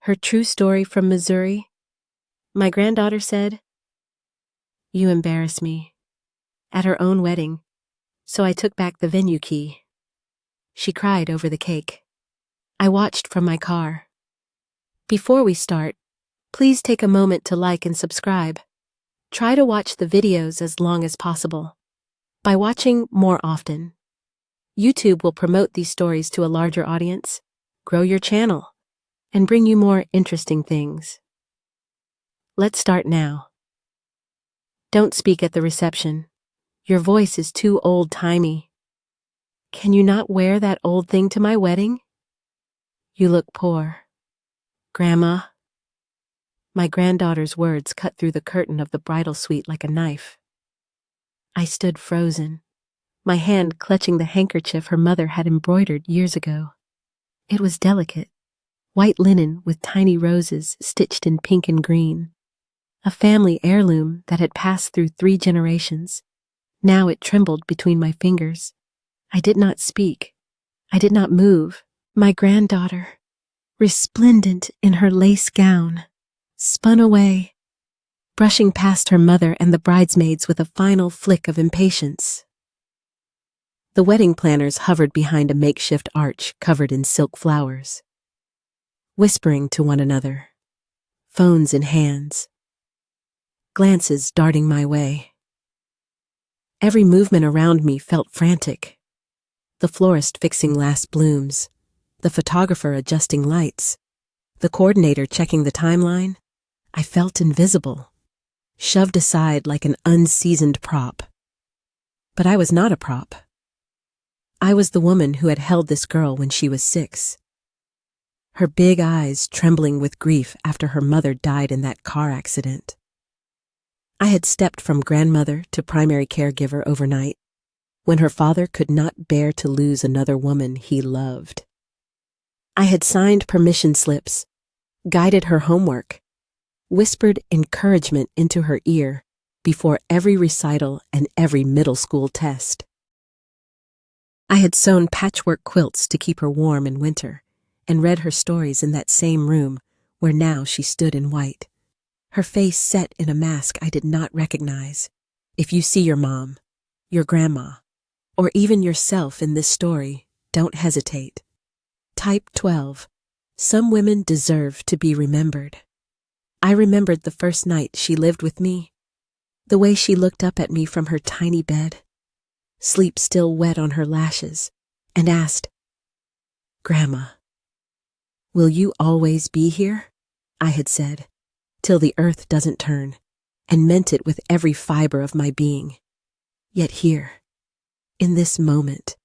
Her true story from Missouri? My granddaughter said, "You embarrass me." At her own wedding, so I took back the venue key. She cried over the cake. I watched from my car. Before we start, please take a moment to like and subscribe. Try to watch the videos as long as possible. By watching more often, YouTube will promote these stories to a larger audience, grow your channel, and bring you more interesting things. Let's start now. Don't speak at the reception. Your voice is too old-timey. Can you not wear that old thing to my wedding? You look poor. Grandma. My granddaughter's words cut through the curtain of the bridal suite like a knife. I stood frozen, my hand clutching the handkerchief her mother had embroidered years ago. It was delicate, white linen with tiny roses stitched in pink and green. A family heirloom that had passed through 3 generations. Now it trembled between my fingers. I did not speak. I did not move. My granddaughter, resplendent in her lace gown, spun away, brushing past her mother and the bridesmaids with a final flick of impatience. The wedding planners hovered behind a makeshift arch covered in silk flowers, whispering to one another, phones in hands, glances darting my way. Every movement around me felt frantic. The florist fixing last blooms, the photographer adjusting lights, the coordinator checking the timeline. I felt invisible, shoved aside like an unseasoned prop. But I was not a prop. I was the woman who had held this girl when she was 6. Her big eyes trembling with grief after her mother died in that car accident. I had stepped from grandmother to primary caregiver overnight, when her father could not bear to lose another woman he loved. I had signed permission slips, guided her homework, whispered encouragement into her ear before every recital and every middle school test. I had sewn patchwork quilts to keep her warm in winter and read her stories in that same room where now she stood in white, her face set in a mask I did not recognize. If you see your mom, your grandma, or even yourself in this story, don't hesitate. Type 12. Some women deserve to be remembered. I remembered the first night she lived with me, the way she looked up at me from her tiny bed, sleep still wet on her lashes, and asked, "Grandma, will you always be here?" I had said, "Till the earth doesn't turn," and meant it with every fiber of my being. Yet here, in this moment,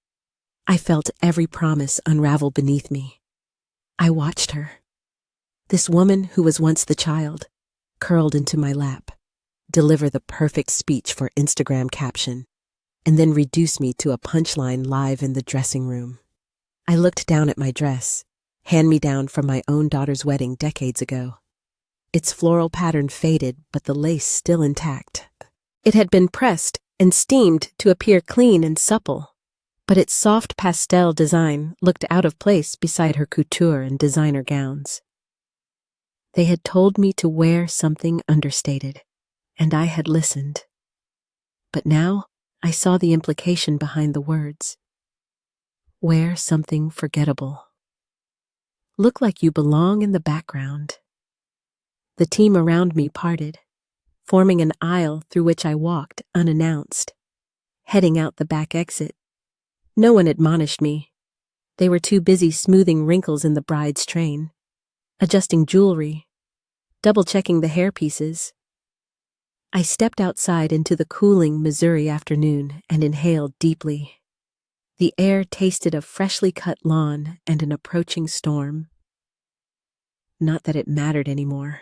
I felt every promise unravel beneath me. I watched her, this woman who was once the child, curled into my lap, deliver the perfect speech for Instagram caption, and then reduce me to a punchline live in the dressing room. I looked down at my dress, hand-me-down from my own daughter's wedding decades ago. Its floral pattern faded, but the lace still intact. It had been pressed and steamed to appear clean and supple, but its soft pastel design looked out of place beside her couture and designer gowns. They had told me to wear something understated, and I had listened. But now I saw the implication behind the words. Wear something forgettable. Look like you belong in the background. The team around me parted, forming an aisle through which I walked unannounced, heading out the back exit. No one admonished me. They were too busy smoothing wrinkles in the bride's train, adjusting jewelry, double-checking the hairpieces. I stepped outside into the cooling Missouri afternoon and inhaled deeply. The air tasted of freshly cut lawn and an approaching storm. Not that it mattered anymore.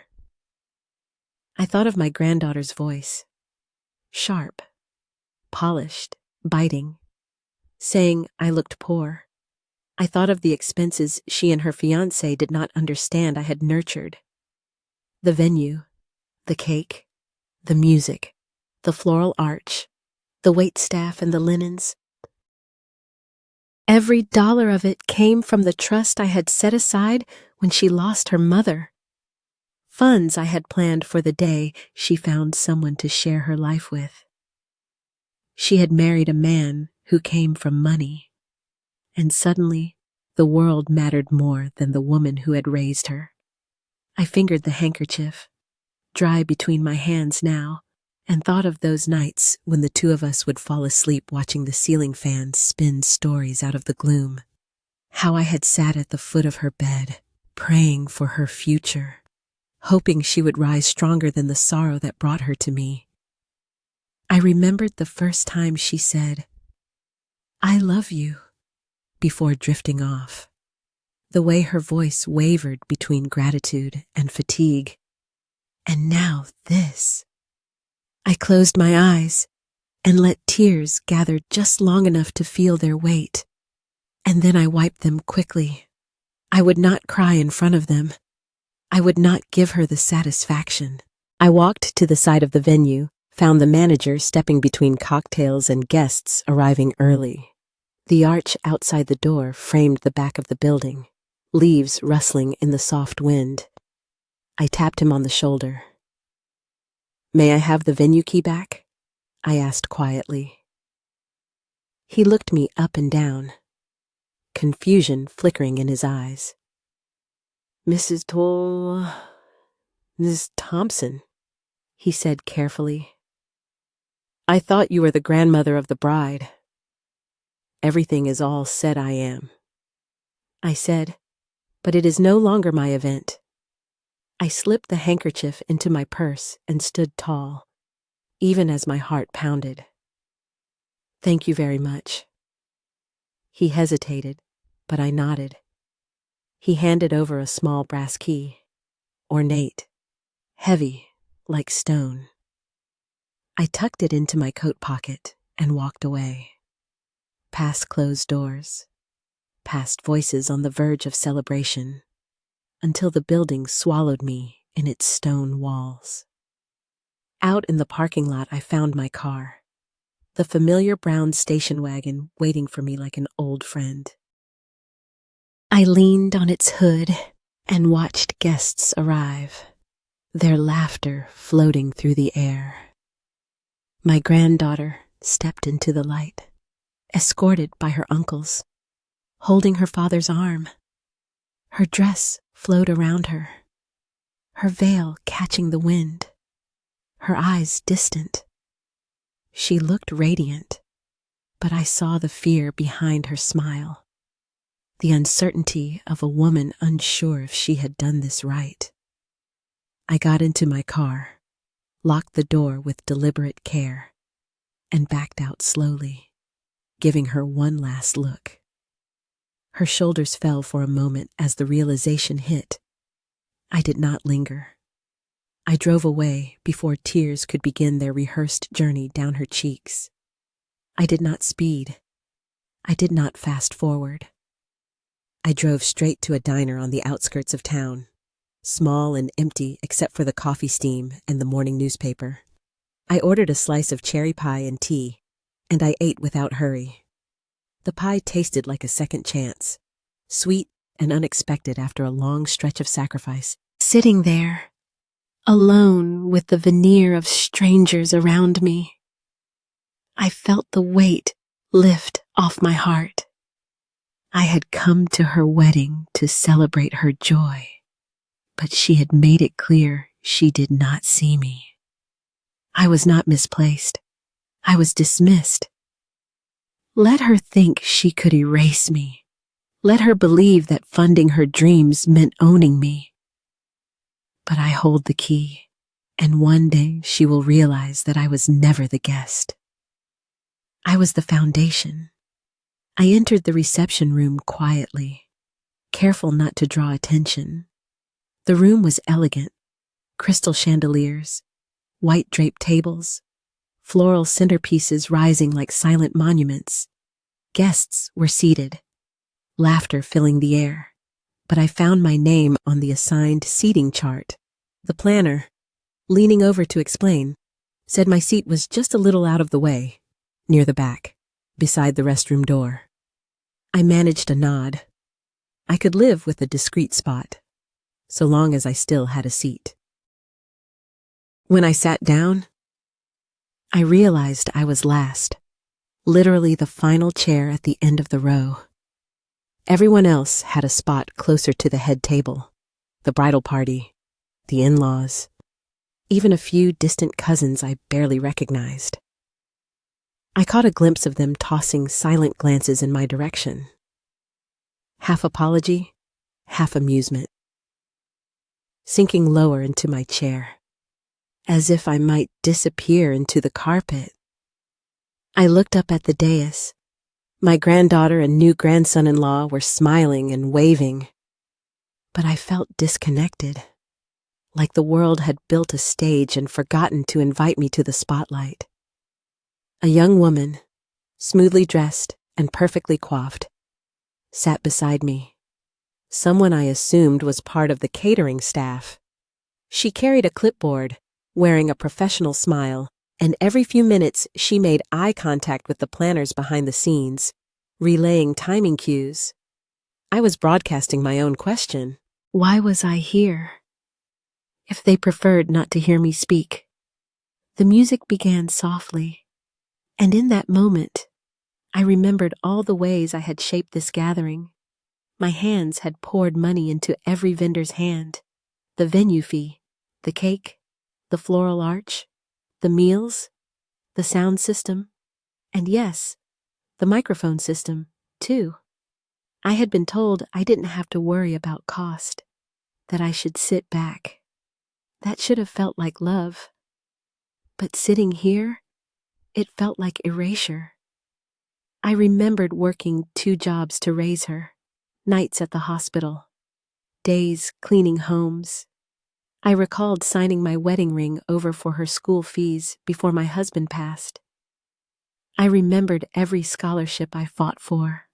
I thought of my granddaughter's voice, sharp, polished, biting, saying I looked poor. I thought of the expenses she and her fiancé did not understand I had nurtured. The venue, the cake, the music, the floral arch, the waitstaff and the linens. Every dollar of it came from the trust I had set aside when she lost her mother. Funds I had planned for the day she found someone to share her life with. She had married a man who came from money, and suddenly the world mattered more than the woman who had raised her. I fingered the handkerchief, dry between my hands now, and thought of those nights when the two of us would fall asleep watching the ceiling fan spin stories out of the gloom. How I had sat at the foot of her bed, praying for her future, hoping she would rise stronger than the sorrow that brought her to me. I remembered the first time she said, "I love you," before drifting off. The way her voice wavered between gratitude and fatigue. And now this. I closed my eyes and let tears gather just long enough to feel their weight. And then I wiped them quickly. I would not cry in front of them. I would not give her the satisfaction. I walked to the side of the venue, found the manager stepping between cocktails and guests arriving early. The arch outside the door framed the back of the building, leaves rustling in the soft wind. I tapped him on the shoulder. "May I have the venue key back?" I asked quietly. He looked me up and down, confusion flickering in his eyes. Mrs. Thompson," he said carefully. "I thought you were the grandmother of the bride." "Everything is all said I am," I said, "but it is no longer my event." I slipped the handkerchief into my purse and stood tall, even as my heart pounded. "Thank you very much." He hesitated, but I nodded. He handed over a small brass key, ornate, heavy, like stone. I tucked it into my coat pocket and walked away. Past closed doors, past voices on the verge of celebration, until the building swallowed me in its stone walls. Out in the parking lot, I found my car, the familiar brown station wagon waiting for me like an old friend. I leaned on its hood and watched guests arrive, their laughter floating through the air. My granddaughter stepped into the light, escorted by her uncles, holding her father's arm. Her dress flowed around her, her veil catching the wind, her eyes distant. She looked radiant, but I saw the fear behind her smile, the uncertainty of a woman unsure if she had done this right. I got into my car, locked the door with deliberate care, and backed out slowly, giving her one last look. Her shoulders fell for a moment as the realization hit. I did not linger. I drove away before tears could begin their rehearsed journey down her cheeks. I did not speed. I did not fast forward. I drove straight to a diner on the outskirts of town, small and empty except for the coffee steam and the morning newspaper. I ordered a slice of cherry pie and tea, and I ate without hurry. The pie tasted like a second chance, sweet and unexpected after a long stretch of sacrifice. Sitting there, alone with the veneer of strangers around me, I felt the weight lift off my heart. I had come to her wedding to celebrate her joy, but she had made it clear she did not see me. I was not misplaced. I was dismissed. Let her think she could erase me. Let her believe that funding her dreams meant owning me. But I hold the key, and one day she will realize that I was never the guest. I was the foundation. I entered the reception room quietly, careful not to draw attention. The room was elegant, crystal chandeliers, white draped tables, floral centerpieces rising like silent monuments. Guests were seated, laughter filling the air, but I found my name on the assigned seating chart. The planner, leaning over to explain, said my seat was just a little out of the way, near the back, beside the restroom door. I managed a nod. I could live with a discreet spot, so long as I still had a seat. When I sat down, I realized I was last, literally the final chair at the end of the row. Everyone else had a spot closer to the head table, the bridal party, the in-laws, even a few distant cousins I barely recognized. I caught a glimpse of them tossing silent glances in my direction. Half apology, half amusement. Sinking lower into my chair, as if I might disappear into the carpet. I looked up at the dais. My granddaughter and new grandson-in-law were smiling and waving, but I felt disconnected, like the world had built a stage and forgotten to invite me to the spotlight. A young woman, smoothly dressed and perfectly coiffed, sat beside me, someone I assumed was part of the catering staff. She carried a clipboard, wearing a professional smile, and every few minutes she made eye contact with the planners behind the scenes, relaying timing cues. I was broadcasting my own question. Why was I here? If they preferred not to hear me speak. The music began softly, and in that moment, I remembered all the ways I had shaped this gathering. My hands had poured money into every vendor's hand. The venue fee, the cake, the floral arch, the meals, the sound system, and yes, the microphone system, too. I had been told I didn't have to worry about cost, that I should sit back. That should have felt like love. But sitting here, it felt like erasure. I remembered working 2 jobs to raise her, nights at the hospital, days cleaning homes. I recalled signing my wedding ring over for her school fees before my husband passed. I remembered every scholarship I fought for,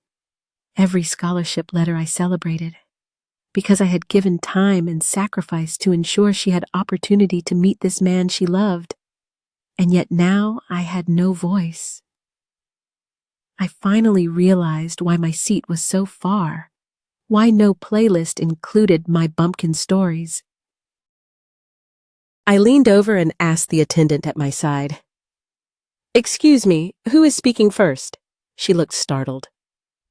every scholarship letter I celebrated, because I had given time and sacrifice to ensure she had opportunity to meet this man she loved, and yet now I had no voice. I finally realized why my seat was so far, why no playlist included my bumpkin stories. I leaned over and asked the attendant at my side, "Excuse me, who is speaking first?" She looked startled.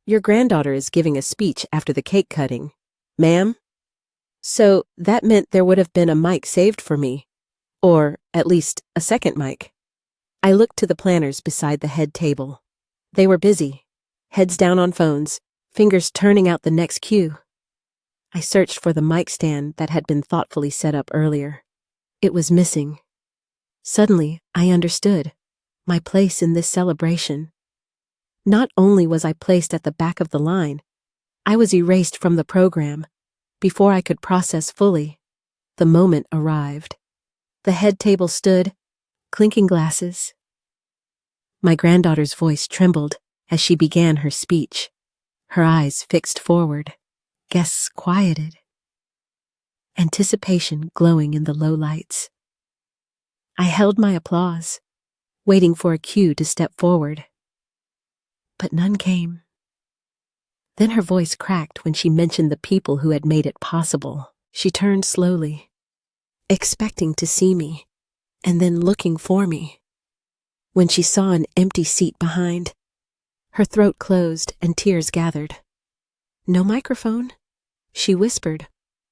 "Your granddaughter is giving a speech after the cake cutting, ma'am." So that meant there would have been a mic saved for me, or at least a second mic. I looked to the planners beside the head table. They were busy, heads down on phones, fingers turning out the next cue. I searched for the mic stand that had been thoughtfully set up earlier. It was missing. Suddenly, I understood my place in this celebration. Not only was I placed at the back of the line, I was erased from the program. Before I could process fully, the moment arrived. The head table stood, clinking glasses. My granddaughter's voice trembled as she began her speech, her eyes fixed forward, guests quieted, anticipation glowing in the low lights. I held my applause, waiting for a cue to step forward. But none came. Then her voice cracked when she mentioned the people who had made it possible. She turned slowly, expecting to see me, and then looking for me. When she saw an empty seat behind, her throat closed and tears gathered. "No microphone?" she whispered,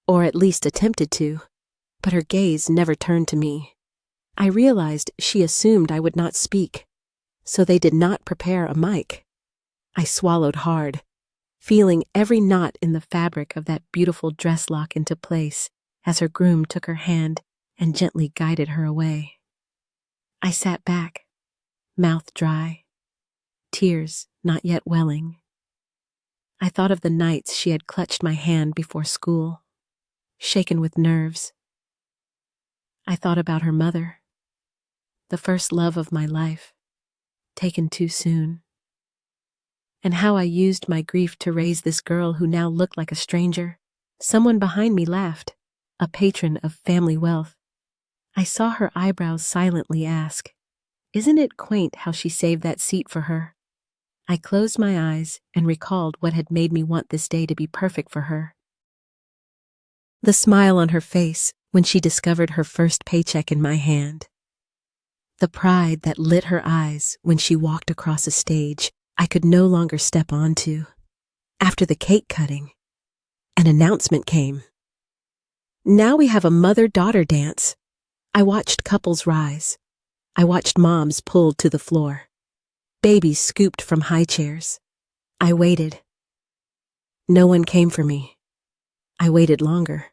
or at least attempted to, but her gaze never turned to me. I realized she assumed I would not speak, so they did not prepare a mic. I swallowed hard, feeling every knot in the fabric of that beautiful dress lock into place as her groom took her hand and gently guided her away. I sat back, mouth dry, tears not yet welling. I thought of the nights she had clutched my hand before school, shaken with nerves. I thought about her mother, the first love of my life, taken too soon, and how I used my grief to raise this girl who now looked like a stranger. Someone behind me laughed, a patron of family wealth. I saw her eyebrows silently ask, "Isn't it quaint how she saved that seat for her?" I closed my eyes and recalled what had made me want this day to be perfect for her. The smile on her face when she discovered her first paycheck in my hand. The pride that lit her eyes when she walked across a stage I could no longer step onto. After the cake cutting, an announcement came. Now we have a mother-daughter dance. I watched couples rise. I watched moms pulled to the floor. Babies scooped from high chairs. I waited. No one came for me. I waited longer.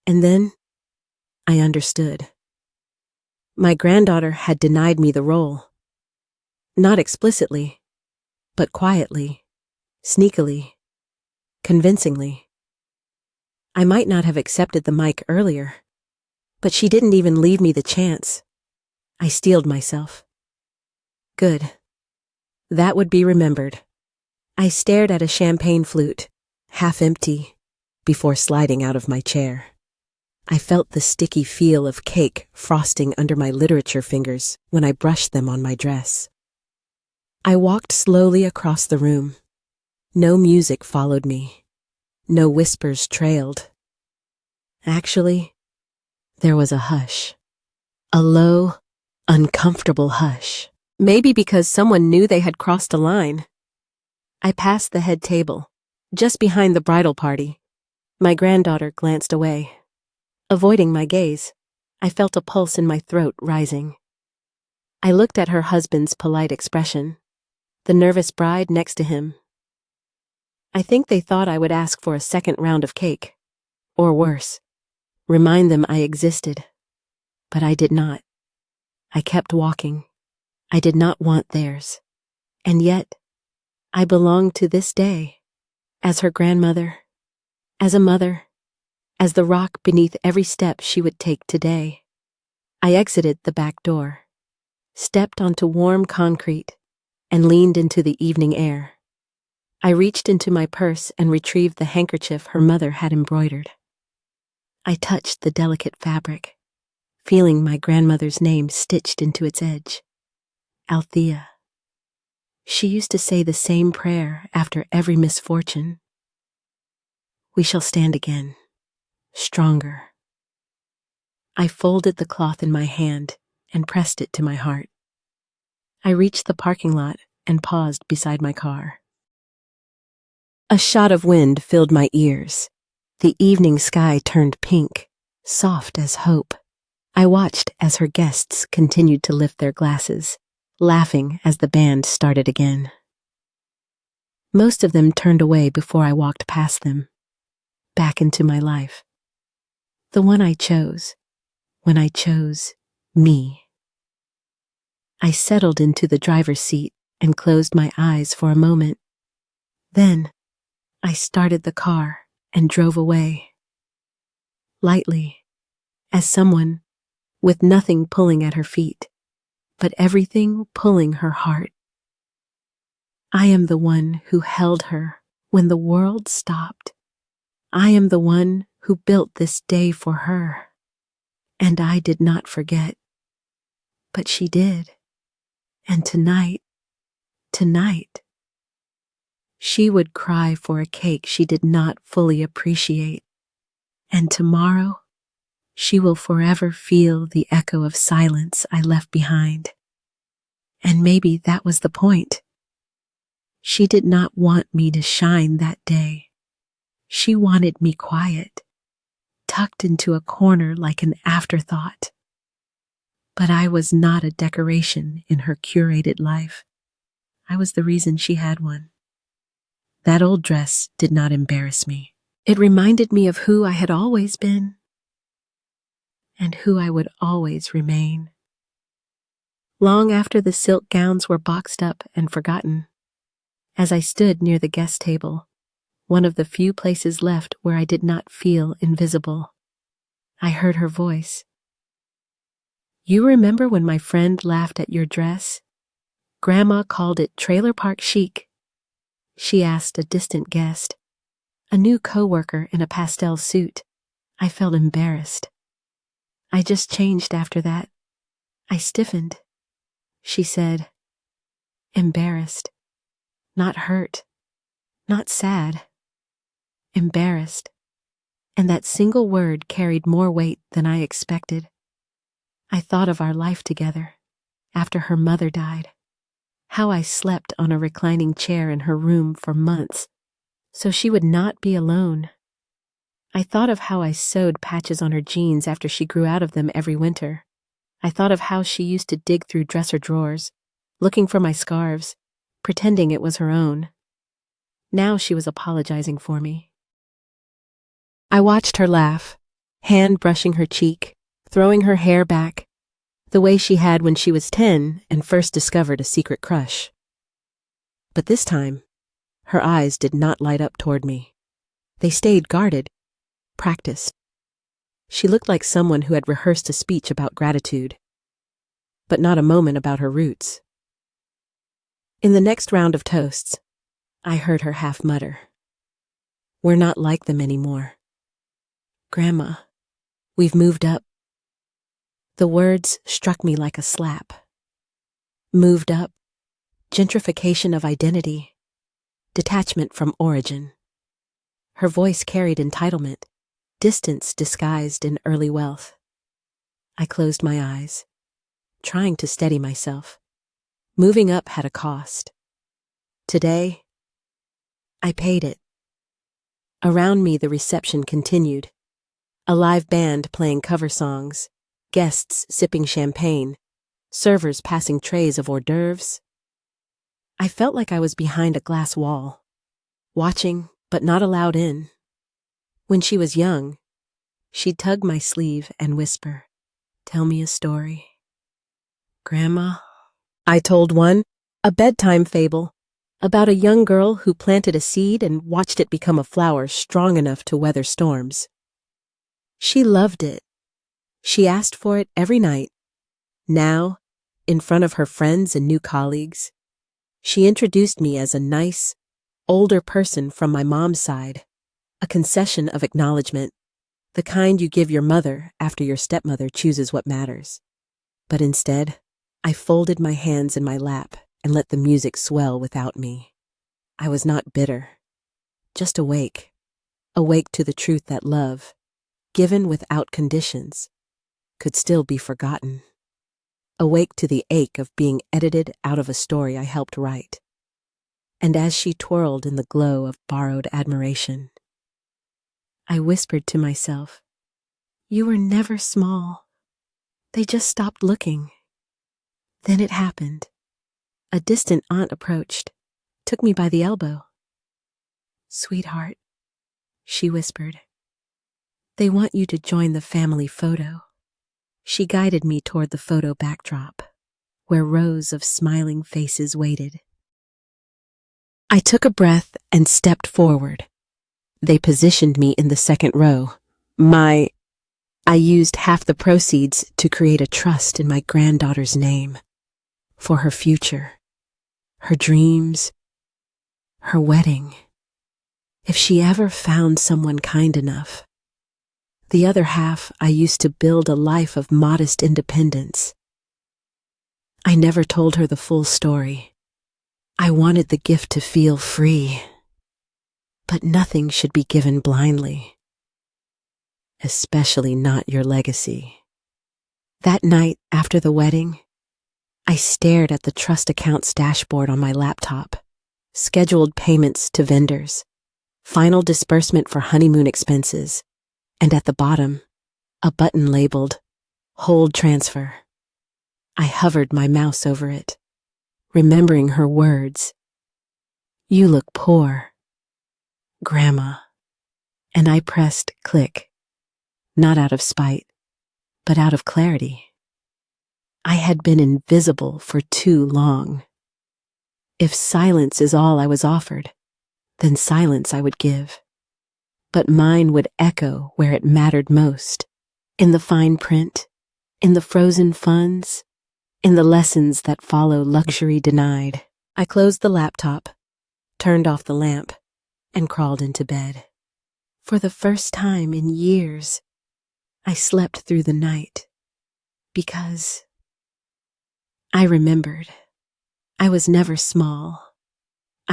And then I understood. My granddaughter had denied me the role. Not explicitly, but quietly, sneakily, convincingly. I might not have accepted the mic earlier, but she didn't even leave me the chance. I steeled myself. Good. That would be remembered. I stared at a champagne flute, half empty, before sliding out of my chair. I felt the sticky feel of cake frosting under my literature fingers when I brushed them on my dress. I walked slowly across the room. No music followed me. No whispers trailed. Actually, there was a hush. A low, uncomfortable hush. Maybe because someone knew they had crossed a line. I passed the head table, just behind the bridal party. My granddaughter glanced away. Avoiding my gaze, I felt a pulse in my throat rising. I looked at her husband's polite expression, the nervous bride next to him. I think they thought I would ask for a second round of cake, or worse, remind them I existed. But I did not. I kept walking. I did not want theirs. And yet, I belonged to this day, as her grandmother, as a mother, as the rock beneath every step she would take today. I exited the back door, stepped onto warm concrete, and leaned into the evening air. I reached into my purse and retrieved the handkerchief her mother had embroidered. I touched the delicate fabric, feeling my grandmother's name stitched into its edge. Althea. She used to say the same prayer after every misfortune. We shall stand again, stronger. I folded the cloth in my hand and pressed it to my heart. I reached the parking lot and paused beside my car. A shot of wind filled my ears. The evening sky turned pink, soft as hope. I watched as her guests continued to lift their glasses, laughing as the band started again. Most of them turned away before I walked past them, back into my life. The one I chose, when I chose me. I settled into the driver's seat and closed my eyes for a moment. Then, I started the car and drove away. Lightly, as someone with nothing pulling at her feet, but everything pulling her heart. I am the one who held her when the world stopped. I am the one who built this day for her. And I did not forget. But she did. And tonight, she would cry for a cake she did not fully appreciate. And tomorrow, she will forever feel the echo of silence I left behind. And maybe that was the point. She did not want me to shine that day. She wanted me quiet, tucked into a corner like an afterthought. But I was not a decoration in her curated life. I was the reason she had one. That old dress did not embarrass me. It reminded me of who I had always been and who I would always remain. Long after the silk gowns were boxed up and forgotten, as I stood near the guest table, one of the few places left where I did not feel invisible, I heard her voice. You remember when my friend laughed at your dress? Grandma called it trailer park chic. She asked a distant guest, a new coworker in a pastel suit. I felt embarrassed. I just changed after that. I stiffened. She said, embarrassed. not hurt, not sad, embarrassed. And that single word carried more weight than I expected. I thought of our life together after her mother died, how I slept on a reclining chair in her room for months so she would not be alone. I thought of how I sewed patches on her jeans after she grew out of them every winter. I thought of how she used to dig through dresser drawers, looking for my scarves, pretending it was her own. Now she was apologizing for me. I watched her laugh, hand brushing her cheek, throwing her hair back, the way she had when she was 10 and first discovered a secret crush. But this time, her eyes did not light up toward me. They stayed guarded, practiced. She looked like someone who had rehearsed a speech about gratitude, but not a moment about her roots. In the next round of toasts, I heard her half mutter, "We're not like them anymore. Grandma, we've moved up." The words struck me like a slap. Moved up, gentrification of identity, detachment from origin. Her voice carried entitlement, distance disguised in early wealth. I closed my eyes, trying to steady myself. Moving up had a cost. Today, I paid it. Around me, the reception continued. A live band playing cover songs, guests sipping champagne, servers passing trays of hors d'oeuvres. I felt like I was behind a glass wall, watching but not allowed in. When she was young, she'd tug my sleeve and whisper, "Tell me a story." "Grandma," I told one, a bedtime fable about a young girl who planted a seed and watched it become a flower strong enough to weather storms. She loved it. She asked for it every night. Now, in front of her friends and new colleagues, she introduced me as a nice, older person from my mom's side, a concession of acknowledgement, the kind you give your mother after your stepmother chooses what matters. But instead, I folded my hands in my lap and let the music swell without me. I was not bitter, just awake to the truth that love, given without conditions, could still be forgotten. Awake to the ache of being edited out of a story I helped write. And as she twirled in the glow of borrowed admiration, I whispered to myself, "You were never small. They just stopped looking." Then it happened. A distant aunt approached, took me by the elbow. "Sweetheart," she whispered, "they want you to join the family photo." She guided me toward the photo backdrop, where rows of smiling faces waited. I took a breath and stepped forward. They positioned me in the second row. I used half the proceeds to create a trust in my granddaughter's name, for her future, her dreams, her wedding. If she ever found someone kind enough. The other half I used to build a life of modest independence. I never told her the full story. I wanted the gift to feel free. But nothing should be given blindly. Especially not your legacy. That night after the wedding, I stared at the trust account's dashboard on my laptop, scheduled payments to vendors, final disbursement for honeymoon expenses, and at the bottom, a button labeled Hold Transfer. I hovered my mouse over it, remembering her words. "You look poor, Grandma." And I pressed click, not out of spite, but out of clarity. I had been invisible for too long. If silence is all I was offered, then silence I would give. But mine would echo where it mattered most, in the fine print, in the frozen funds, in the lessons that follow luxury denied. I closed the laptop, turned off the lamp, and crawled into bed. For the first time in years, I slept through the night, because I remembered I was never small.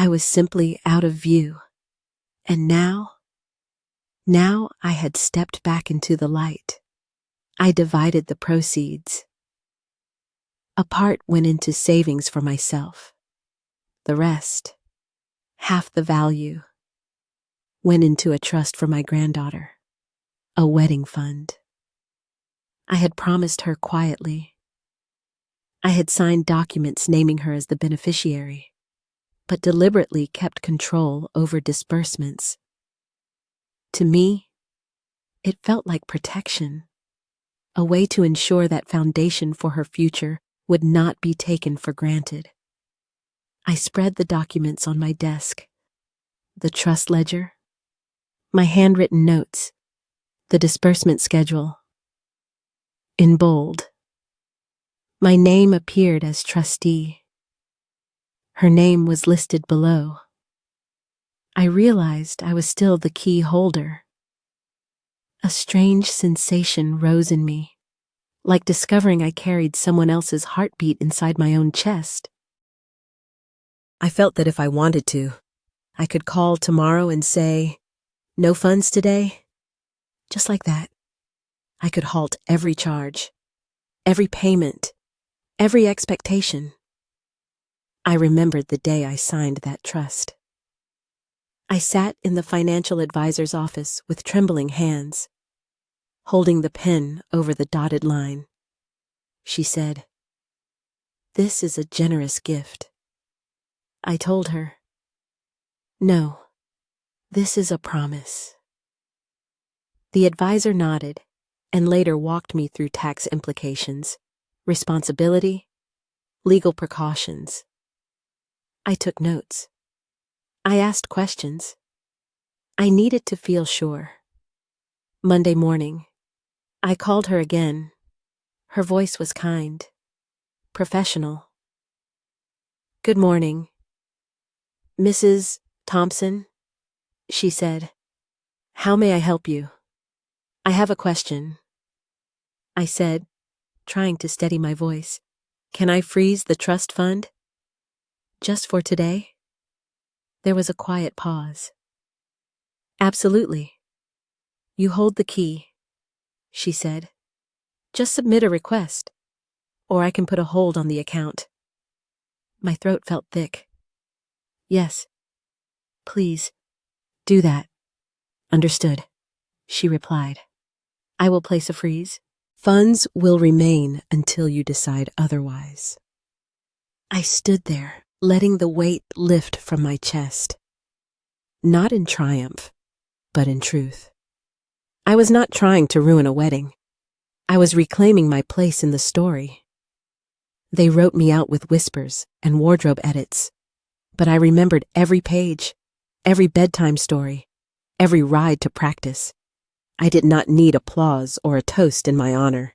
I was simply out of view. And now I had stepped back into the light. I divided the proceeds. A part went into savings for myself. The rest, half the value, went into a trust for my granddaughter, a wedding fund. I had promised her quietly. I had signed documents naming her as the beneficiary, but deliberately kept control over disbursements. To me, it felt like protection, a way to ensure that foundation for her future would not be taken for granted. I spread the documents on my desk, the trust ledger, my handwritten notes, the disbursement schedule. In bold, my name appeared as trustee. Her name was listed below. I realized I was still the key holder. A strange sensation rose in me, like discovering I carried someone else's heartbeat inside my own chest. I felt that if I wanted to, I could call tomorrow and say, "No funds today?" Just like that. I could halt every charge, every payment, every expectation. I remembered the day I signed that trust. I sat in the financial advisor's office with trembling hands, holding the pen over the dotted line. She said, "This is a generous gift." I told her, "No, this is a promise." The advisor nodded and later walked me through tax implications, responsibility, legal precautions. I took notes. I asked questions. I needed to feel sure. Monday morning, I called her again. Her voice was kind, professional. "Good morning, Mrs. Thompson," she said. "How may I help you?" "I have a question," I said, trying to steady my voice. "Can I freeze the trust fund? Just for today?" There was a quiet pause. "Absolutely. You hold the key," she said. "Just submit a request, or I can put a hold on the account." My throat felt thick. "Yes, please, do that." "Understood," she replied. "I will place a freeze. Funds will remain until you decide otherwise." I stood there, letting the weight lift from my chest. Not in triumph, but in truth. I was not trying to ruin a wedding. I was reclaiming my place in the story. They wrote me out with whispers and wardrobe edits, but I remembered every page, every bedtime story, every ride to practice. I did not need applause or a toast in my honor.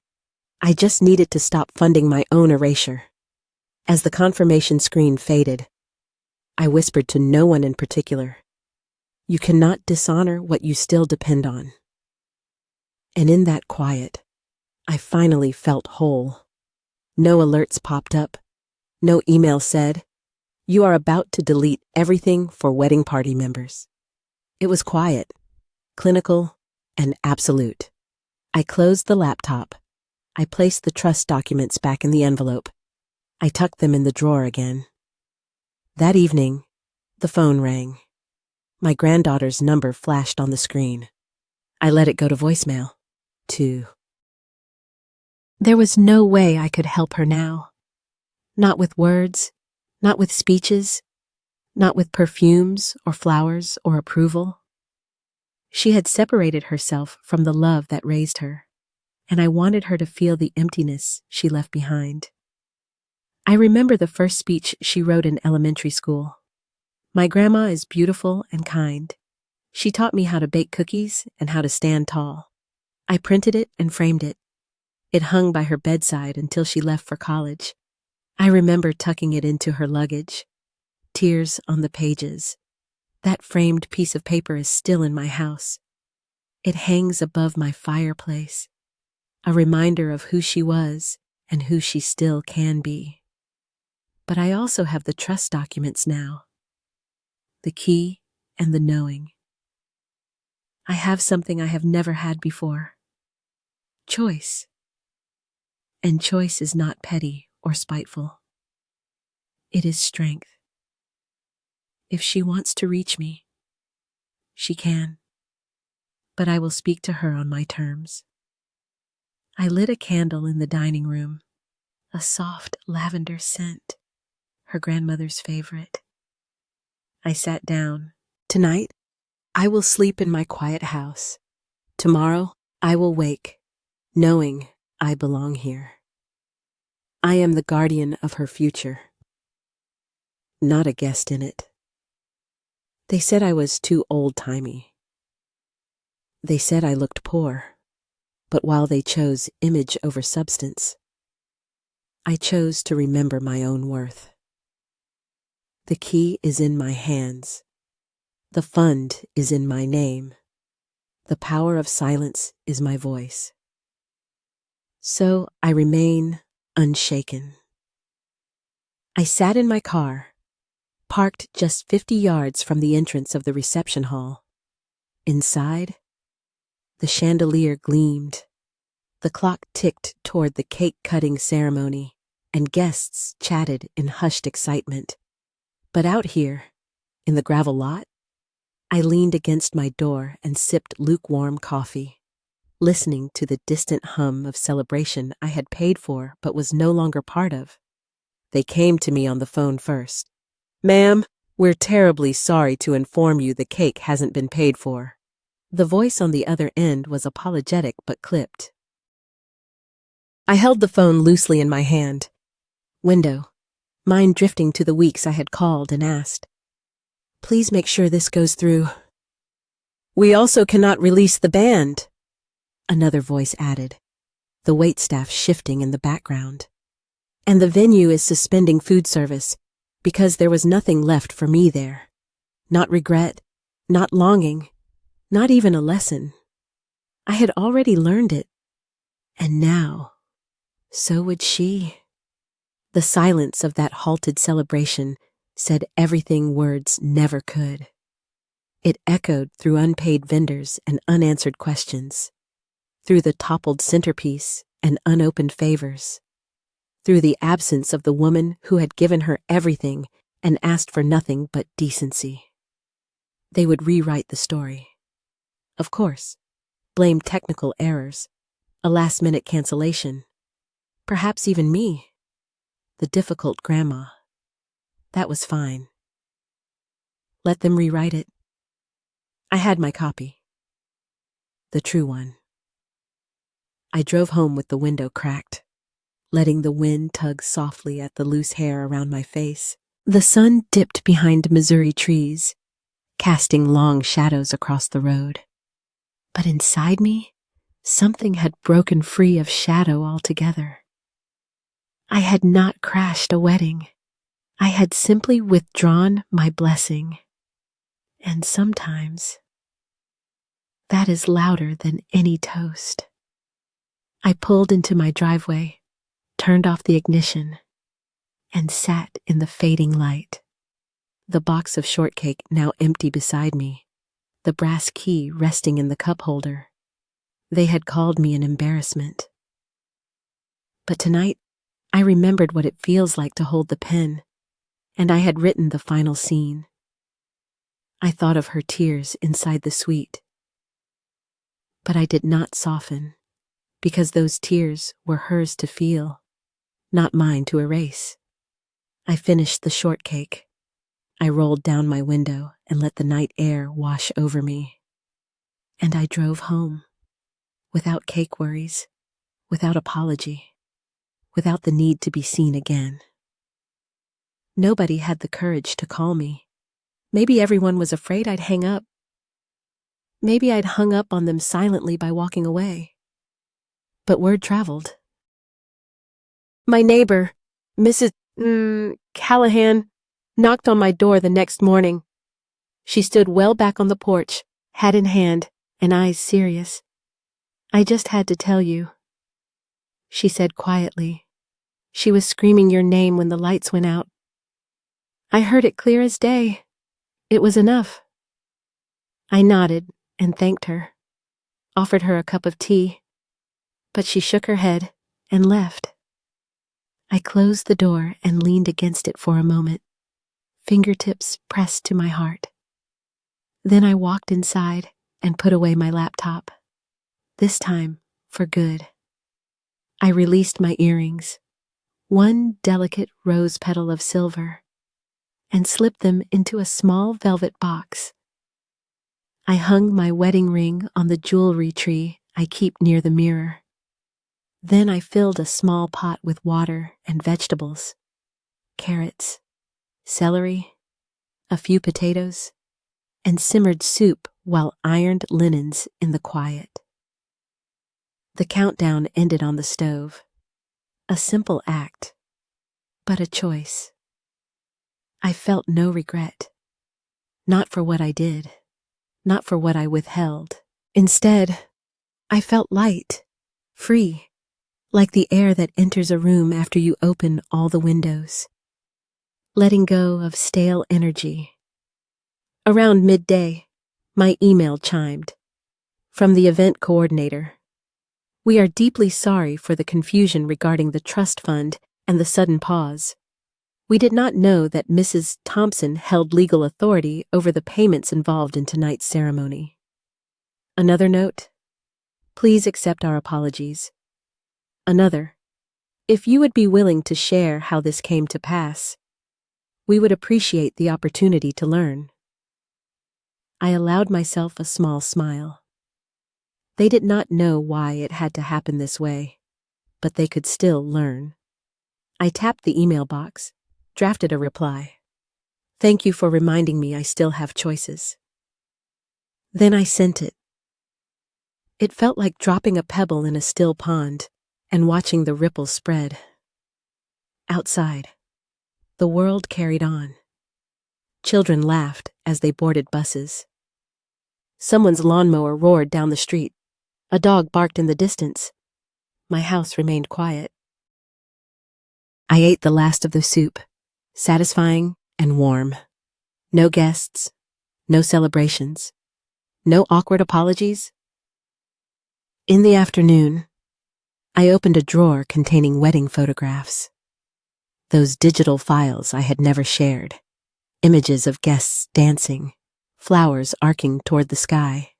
I just needed to stop funding my own erasure. As the confirmation screen faded, I whispered to no one in particular, "You cannot dishonor what you still depend on." And in that quiet, I finally felt whole. No alerts popped up. No email said, "You are about to delete everything for wedding party members." It was quiet, clinical, and absolute. I closed the laptop. I placed the trust documents back in the envelope. I tucked them in the drawer again. That evening, the phone rang. My granddaughter's number flashed on the screen. I let it go to voicemail, too. There was no way I could help her now. Not with words, not with speeches, not with perfumes or flowers or approval. She had separated herself from the love that raised her, and I wanted her to feel the emptiness she left behind. I remember the first speech she wrote in elementary school. "My grandma is beautiful and kind. She taught me how to bake cookies and how to stand tall." I printed it and framed it. It hung by her bedside until she left for college. I remember tucking it into her luggage, tears on the pages. That framed piece of paper is still in my house. It hangs above my fireplace, a reminder of who she was and who she still can be. But I also have the trust documents now. the key, and the knowing. I have something I have never had before. Choice. And choice is not petty or spiteful. It is strength. If she wants to reach me, she can. But I will speak to her on my terms. I lit a candle in the dining room, a soft lavender scent, her grandmother's favorite. I sat down. Tonight, I will sleep in my quiet house. Tomorrow, I will wake, knowing I belong here. I am the guardian of her future, not a guest in it. They said I was too old-timey. They said I looked poor, but while they chose image over substance, I chose to remember my own worth. The key is in my hands. The fund is in my name. The power of silence is my voice. So I remain unshaken. I sat in my car, parked just 50 yards from the entrance of the reception hall. Inside, the chandelier gleamed. The clock ticked toward the cake-cutting ceremony, and guests chatted in hushed excitement. But out here, in the gravel lot, I leaned against my door and sipped lukewarm coffee, listening to the distant hum of celebration I had paid for but was no longer part of. They came to me on the phone first. "Ma'am, we're terribly sorry to inform you the cake hasn't been paid for." The voice on the other end was apologetic but clipped. I held the phone loosely in my hand. Window, mind drifting to the weeks I had called and asked, "Please make sure this goes through." "We also cannot release the band," another voice added, the waitstaff shifting in the background. "And the venue is suspending food service because there was nothing left for me there. Not regret, not longing, not even a lesson. I had already learned it. And now, so would she." The silence of that halted celebration said everything words never could. It echoed through unpaid vendors and unanswered questions, through the toppled centerpiece and unopened favors, through the absence of the woman who had given her everything and asked for nothing but decency. They would rewrite the story. Of course, blame technical errors, a last-minute cancellation, perhaps even me, the difficult grandma. That was fine. Let them rewrite it. I had my copy. The true one. I drove home with the window cracked, letting the wind tug softly at the loose hair around my face. The sun dipped behind Missouri trees, casting long shadows across the road. But inside me, something had broken free of shadow altogether. I had not crashed a wedding. I had simply withdrawn my blessing. And sometimes, that is louder than any toast. I pulled into my driveway, turned off the ignition, and sat in the fading light. The box of shortcake now empty beside me, the brass key resting in the cup holder. They had called me an embarrassment. But tonight, I remembered what it feels like to hold the pen, and I had written the final scene. I thought of her tears inside the suite. But I did not soften, because those tears were hers to feel, not mine to erase. I finished the shortcake. I rolled down my window and let the night air wash over me. And I drove home, without cake worries, without apology, without the need to be seen again. Nobody had the courage to call me. Maybe everyone was afraid I'd hang up. Maybe I'd hung up on them silently by walking away. But word traveled. My neighbor, Mrs. Callahan, knocked on my door the next morning. She stood well back on the porch, hat in hand, and eyes serious. "I just had to tell you," she said quietly. "She was screaming your name when the lights went out. I heard it clear as day. It was enough. I nodded and thanked her, offered her a cup of tea, but she shook her head and left. I closed the door and leaned against it for a moment, fingertips pressed to my heart. Then I walked inside and put away my laptop, this time for good. I released my earrings, one delicate rose petal of silver, and slipped them into a small velvet box. I hung my wedding ring on the jewelry tree I keep near the mirror. Then I filled a small pot with water and vegetables, carrots, celery, a few potatoes, and simmered soup while ironed linens in the quiet. The countdown ended on the stove, a simple act, but a choice. I felt no regret, not for what I did, not for what I withheld. Instead, I felt light, free, like the air that enters a room after you open all the windows, letting go of stale energy. Around midday, my email chimed. From the event coordinator. We are deeply sorry for the confusion regarding the trust fund and the sudden pause. We did not know that Mrs. Thompson held legal authority over the payments involved in tonight's ceremony. Another note. Please accept our apologies. Another. If you would be willing to share how this came to pass, we would appreciate the opportunity to learn. I allowed myself a small smile. They did not know why it had to happen this way, but they could still learn. I tapped the email box, drafted a reply. Thank you for reminding me I still have choices. Then I sent it. It felt like dropping a pebble in a still pond and watching the ripples spread. Outside, the world carried on. Children laughed as they boarded buses. Someone's lawnmower roared down the street. A dog barked in the distance. My house remained quiet. I ate the last of the soup, satisfying and warm. No guests, no celebrations, no awkward apologies. In the afternoon, I opened a drawer containing wedding photographs. Those digital files I had never shared. Images of guests dancing, flowers arcing toward the sky.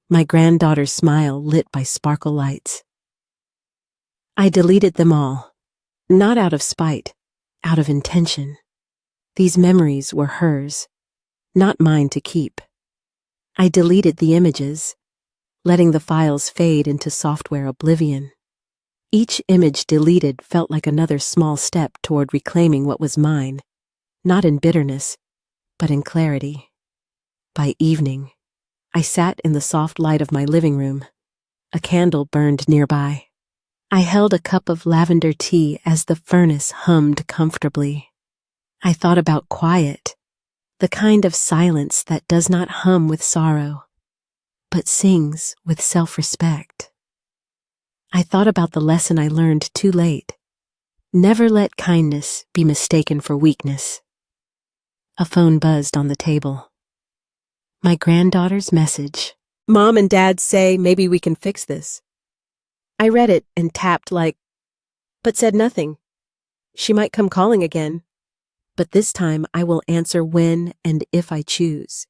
My granddaughter's smile lit by sparkle lights. I deleted them all, not out of spite, out of intention. These memories were hers, not mine to keep. I deleted the images, letting the files fade into software oblivion. Each image deleted felt like another small step toward reclaiming what was mine, not in bitterness, but in clarity. By evening, I sat in the soft light of my living room. A candle burned nearby. I held a cup of lavender tea as the furnace hummed comfortably. I thought about quiet, the kind of silence that does not hum with sorrow, but sings with self-respect. I thought about the lesson I learned too late. Never let kindness be mistaken for weakness. A phone buzzed on the table. My granddaughter's message. Mom and Dad say maybe we can fix this. I read it and tapped but said nothing. She might come calling again, but this time I will answer when and if I choose.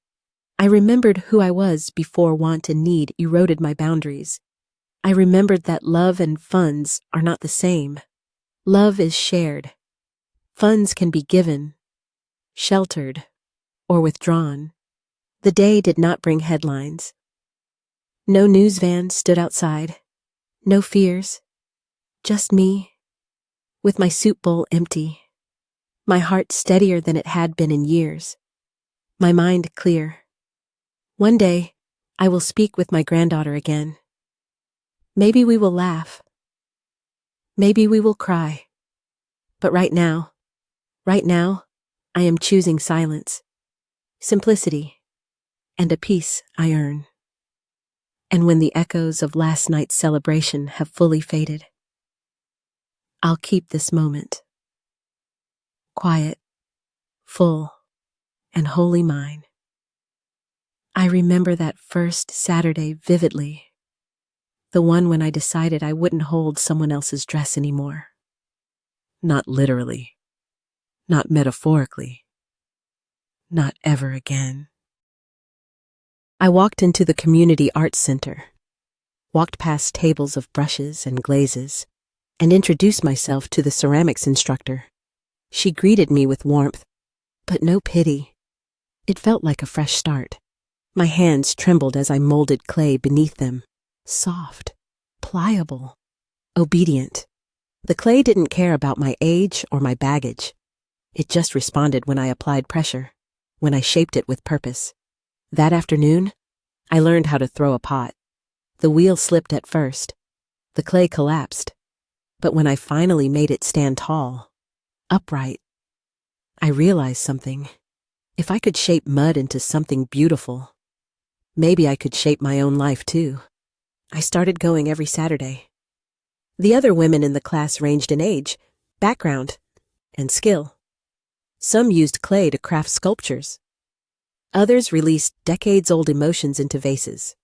I remembered who I was before want and need eroded my boundaries. I remembered that love and funds are not the same. Love is shared. Funds can be given, sheltered, or withdrawn. The day did not bring headlines. No news van stood outside. No fears. Just me, with my soup bowl empty. My heart steadier than it had been in years. My mind clear. One day, I will speak with my granddaughter again. Maybe we will laugh. Maybe we will cry. But right now, I am choosing silence, simplicity, and a peace I earn. And when the echoes of last night's celebration have fully faded, I'll keep this moment. Quiet, full, and wholly mine. I remember that first Saturday vividly, the one when I decided I wouldn't hold someone else's dress anymore. Not literally, not metaphorically, not ever again. I walked into the community arts center, walked past tables of brushes and glazes, and introduced myself to the ceramics instructor. She greeted me with warmth, but no pity. It felt like a fresh start. My hands trembled as I molded clay beneath them, soft, pliable, obedient. The clay didn't care about my age or my baggage. It just responded when I applied pressure, when I shaped it with purpose. That afternoon, I learned how to throw a pot. The wheel slipped at first. The clay collapsed. But when I finally made it stand tall, upright, I realized something. If I could shape mud into something beautiful, maybe I could shape my own life too. I started going every Saturday. The other women in the class ranged in age, background, and skill. Some used clay to craft sculptures. Others released decades-old emotions into vases.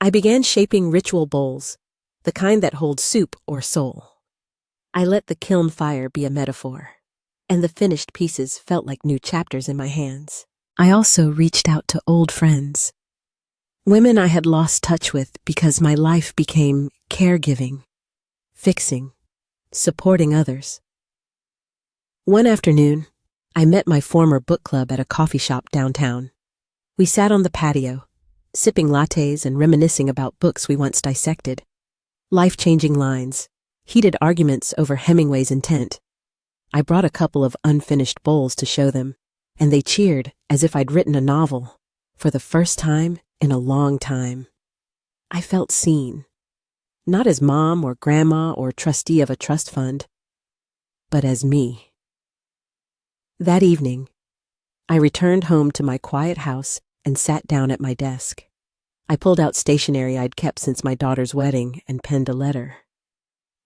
I began shaping ritual bowls, the kind that hold soup or soul. I let the kiln fire be a metaphor, and the finished pieces felt like new chapters in my hands. I also reached out to old friends, women I had lost touch with because my life became caregiving, fixing, supporting others. One afternoon, I met my former book club at a coffee shop downtown. We sat on the patio, sipping lattes and reminiscing about books we once dissected. Life-changing lines, heated arguments over Hemingway's intent. I brought a couple of unfinished bowls to show them, and they cheered as if I'd written a novel, for the first time in a long time. I felt seen, not as mom or grandma or trustee of a trust fund, but as me. That evening, I returned home to my quiet house and sat down at my desk. I pulled out stationery I'd kept since my daughter's wedding and penned a letter.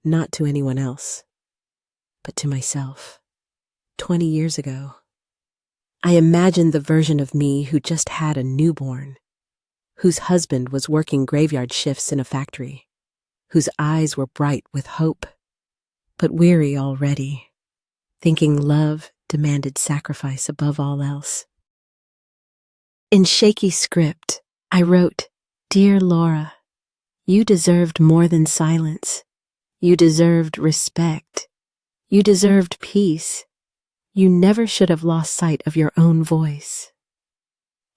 Not to anyone else, but to myself. 20 years ago. I imagined the version of me who just had a newborn, whose husband was working graveyard shifts in a factory, whose eyes were bright with hope, but weary already, thinking love demanded sacrifice above all else. In shaky script, I wrote, "Dear Laura, you deserved more than silence. You deserved respect. You deserved peace. You never should have lost sight of your own voice."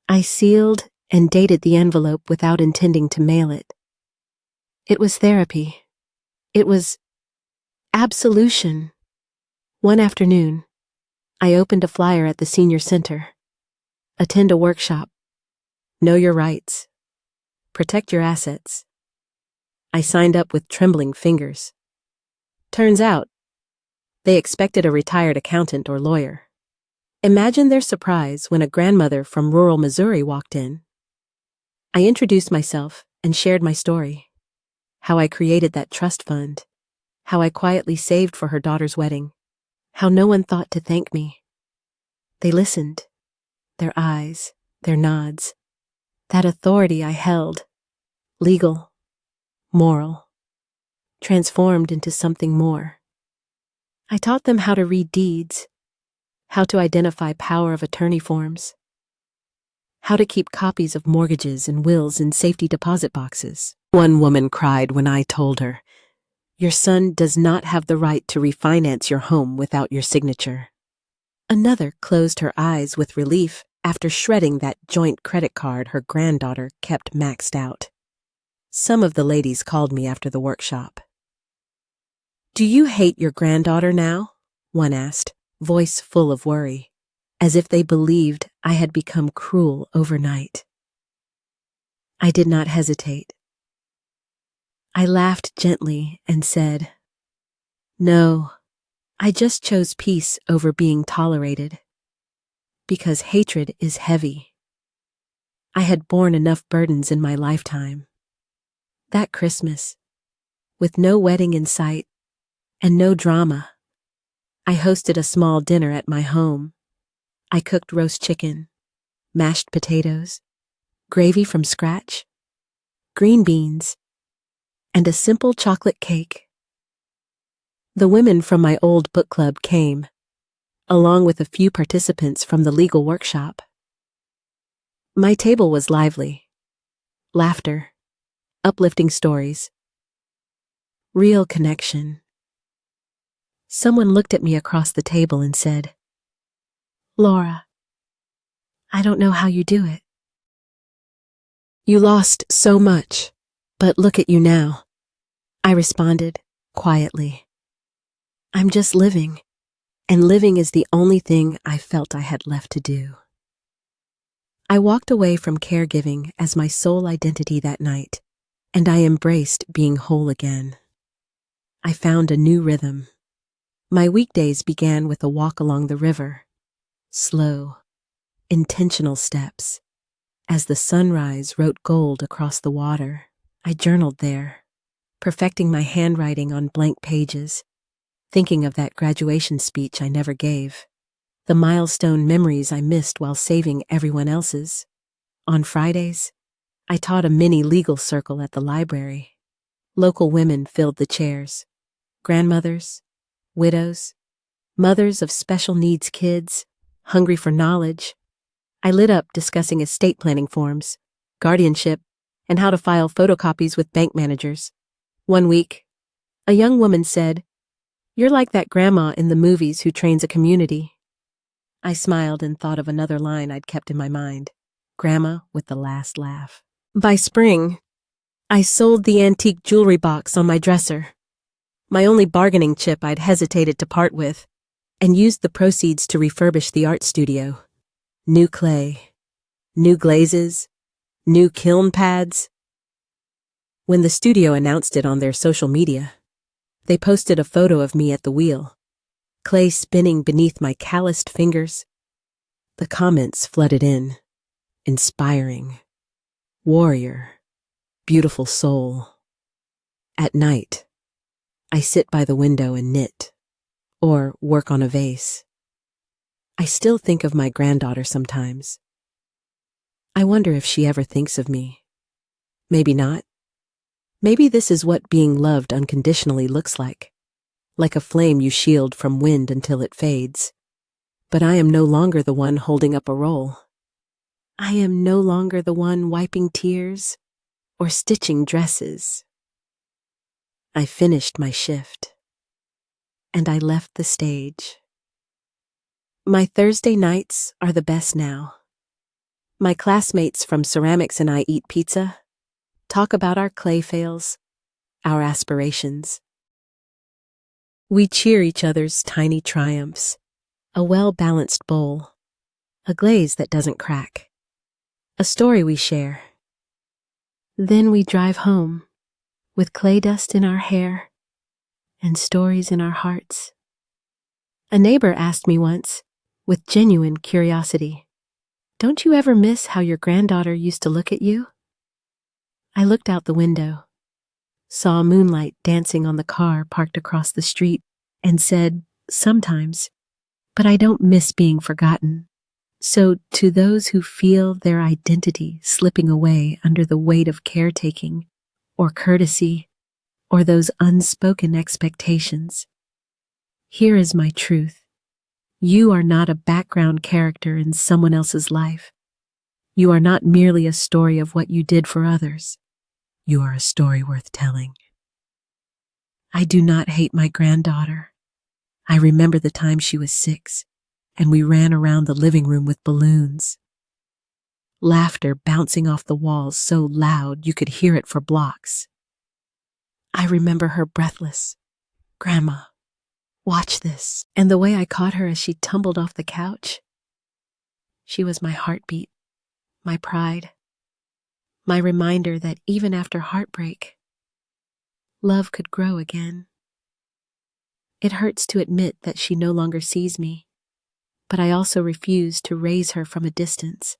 I sealed and dated the envelope without intending to mail it. It was therapy. It was absolution. One afternoon, I opened a flyer at the senior center. Attend a workshop. Know your rights. Protect your assets. I signed up with trembling fingers. Turns out, they expected a retired accountant or lawyer. Imagine their surprise when a grandmother from rural Missouri walked in. I introduced myself and shared my story. How I created that trust fund. How I quietly saved for her daughter's wedding. How no one thought to thank me. They listened. Their eyes, their nods. That authority I held. Legal, moral, transformed into something more. I taught them how to read deeds, how to identify power of attorney forms, how to keep copies of mortgages and wills in safety deposit boxes. One woman cried when I told her, "Your son does not have the right to refinance your home without your signature." Another closed her eyes with relief after shredding that joint credit card her granddaughter kept maxed out. Some of the ladies called me after the workshop. "Do you hate your granddaughter now?" one asked, voice full of worry, as if they believed I had become cruel overnight. I did not hesitate. I laughed gently and said, "No, I just chose peace over being tolerated. Because hatred is heavy. I had borne enough burdens in my lifetime. That Christmas, with no wedding in sight and no drama, I hosted a small dinner at my home. I cooked roast chicken, mashed potatoes, gravy from scratch, green beans, and a simple chocolate cake. The women from my old book club came, along with a few participants from the legal workshop. My table was lively. Laughter, uplifting stories, real connection. Someone looked at me across the table and said, "Laura, I don't know how you do it. You lost so much, but look at you now." I responded, quietly. "I'm just living, and living is the only thing I felt I had left to do." I walked away from caregiving as my sole identity that night, and I embraced being whole again. I found a new rhythm. My weekdays began with a walk along the river, slow, intentional steps. As the sunrise wrote gold across the water, I journaled there, perfecting my handwriting on blank pages, thinking of that graduation speech I never gave, the milestone memories I missed while saving everyone else's. On Fridays, I taught a mini legal circle at the library. Local women filled the chairs. Grandmothers, widows, mothers of special needs kids, hungry for knowledge. I lit up discussing estate planning forms, guardianship, and how to file photocopies with bank managers. One week, a young woman said, "You're like that grandma in the movies who trains a community." I smiled and thought of another line I'd kept in my mind, Grandma with the last laugh. By spring, I sold the antique jewelry box on my dresser, my only bargaining chip I'd hesitated to part with, and used the proceeds to refurbish the art studio. New clay, new glazes, new kiln pads. When the studio announced it on their social media, they posted a photo of me at the wheel, clay spinning beneath my calloused fingers. The comments flooded in, inspiring, warrior, beautiful soul. At night, I sit by the window and knit, or work on a vase. I still think of my granddaughter sometimes. I wonder if she ever thinks of me. Maybe not. Maybe this is what being loved unconditionally looks like a flame you shield from wind until it fades. But I am no longer the one holding up a roll. I am no longer the one wiping tears or stitching dresses. I finished my shift, and I left the stage. My Thursday nights are the best now. My classmates from ceramics and I eat pizza, talk about our clay fails, our aspirations. We cheer each other's tiny triumphs, a well-balanced bowl, a glaze that doesn't crack, a story we share. Then we drive home, with clay dust in our hair and stories in our hearts. A neighbor asked me once, with genuine curiosity, "Don't you ever miss how your granddaughter used to look at you?" I looked out the window, saw moonlight dancing on the car parked across the street, and said, "Sometimes, but I don't miss being forgotten." So to those who feel their identity slipping away under the weight of caretaking or courtesy or those unspoken expectations, here is my truth. You are not a background character in someone else's life. You are not merely a story of what you did for others. You are a story worth telling. I do not hate my granddaughter. I remember the time she was 6, and we ran around the living room with balloons. Laughter bouncing off the walls so loud you could hear it for blocks. I remember her breathless, "Grandma, watch this," and the way I caught her as she tumbled off the couch. She was my heartbeat, my pride, my reminder that even after heartbreak, love could grow again. It hurts to admit that she no longer sees me, but I also refuse to raise her from a distance.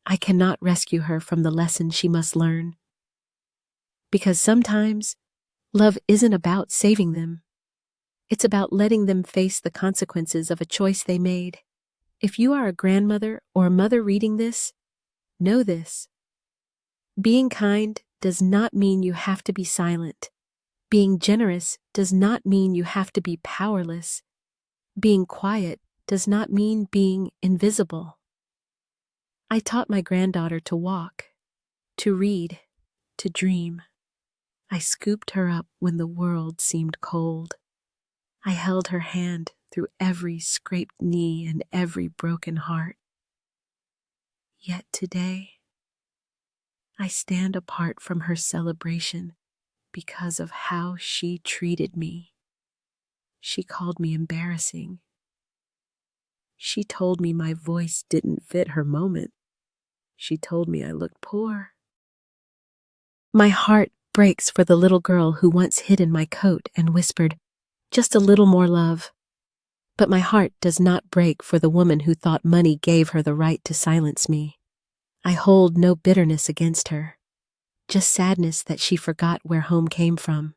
I cannot rescue her from the lesson she must learn. Because sometimes, love isn't about saving them. It's about letting them face the consequences of a choice they made. If you are a grandmother or a mother reading this, know this. Being kind does not mean you have to be silent. Being generous does not mean you have to be powerless. Being quiet does not mean being invisible. I taught my granddaughter to walk, to read, to dream. I scooped her up when the world seemed cold. I held her hand through every scraped knee and every broken heart. Yet today, I stand apart from her celebration because of how she treated me. She called me embarrassing. She told me my voice didn't fit her moment. She told me I looked poor. My heart breaks for the little girl who once hid in my coat and whispered, "Just a little more love." But my heart does not break for the woman who thought money gave her the right to silence me. I hold no bitterness against her, just sadness that she forgot where home came from.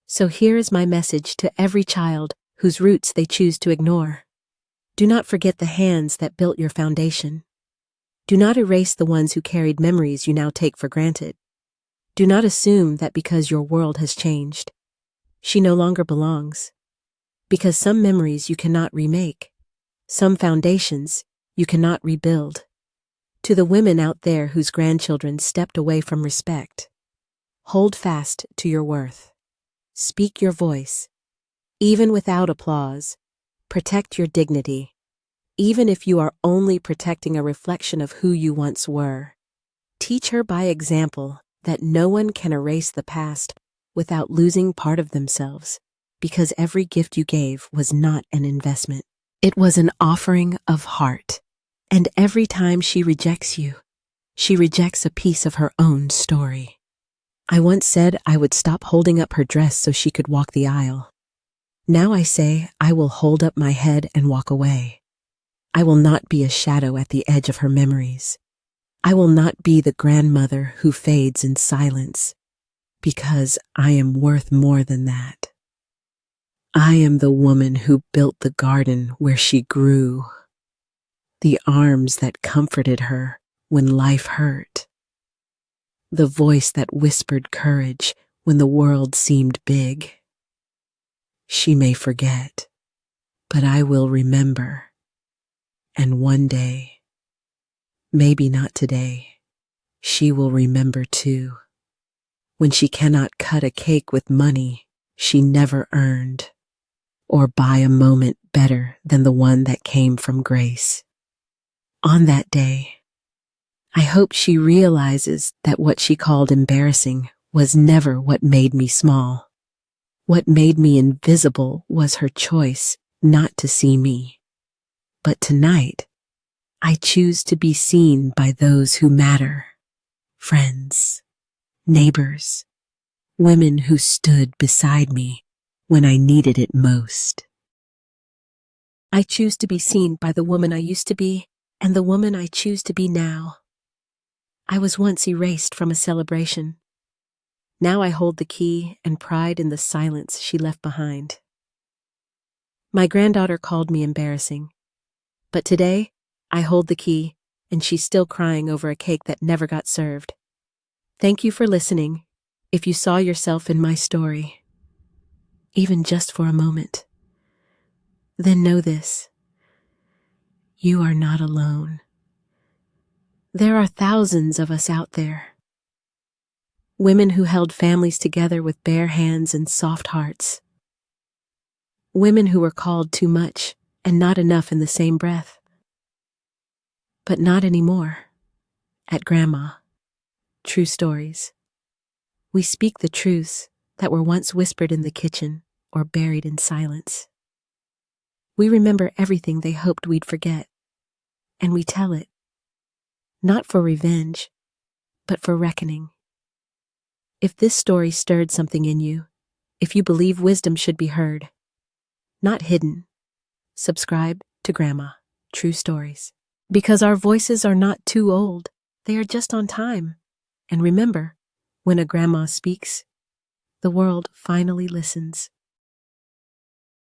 So here is my message to every child whose roots they choose to ignore. Do not forget the hands that built your foundation. Do not erase the ones who carried memories you now take for granted. Do not assume that because your world has changed, she no longer belongs. Because some memories you cannot remake, some foundations you cannot rebuild. To the women out there whose grandchildren stepped away from respect, hold fast to your worth. Speak your voice. Even without applause, protect your dignity. Even if you are only protecting a reflection of who you once were. Teach her by example that no one can erase the past without losing part of themselves, because every gift you gave was not an investment. It was an offering of heart. And every time she rejects you, she rejects a piece of her own story. I once said I would stop holding up her dress so she could walk the aisle. Now I say I will hold up my head and walk away. I will not be a shadow at the edge of her memories. I will not be the grandmother who fades in silence, because I am worth more than that. I am the woman who built the garden where she grew, the arms that comforted her when life hurt, the voice that whispered courage when the world seemed big. She may forget, but I will remember. And one day, maybe not today, she will remember too, when she cannot cut a cake with money she never earned, or buy a moment better than the one that came from grace. On that day, I hope she realizes that what she called embarrassing was never what made me small. What made me invisible was her choice not to see me. But tonight, I choose to be seen by those who matter. Friends, neighbors, women who stood beside me when I needed it most. I choose to be seen by the woman I used to be and the woman I choose to be now. I was once erased from a celebration. Now I hold the key and pride in the silence she left behind. My granddaughter called me embarrassing. But today, I hold the key, and she's still crying over a cake that never got served. Thank you for listening, if you saw yourself in my story, even just for a moment. Then know this: you are not alone. There are thousands of us out there. Women who held families together with bare hands and soft hearts. Women who were called too much and not enough in the same breath. But not anymore. At Grandma, True Stories, we speak the truths that were once whispered in the kitchen or buried in silence. We remember everything they hoped we'd forget, and we tell it, not for revenge, but for reckoning. If this story stirred something in you, if you believe wisdom should be heard, not hidden, subscribe to Grandma, True Stories. Because our voices are not too old, they are just on time. And remember, when a grandma speaks, the world finally listens.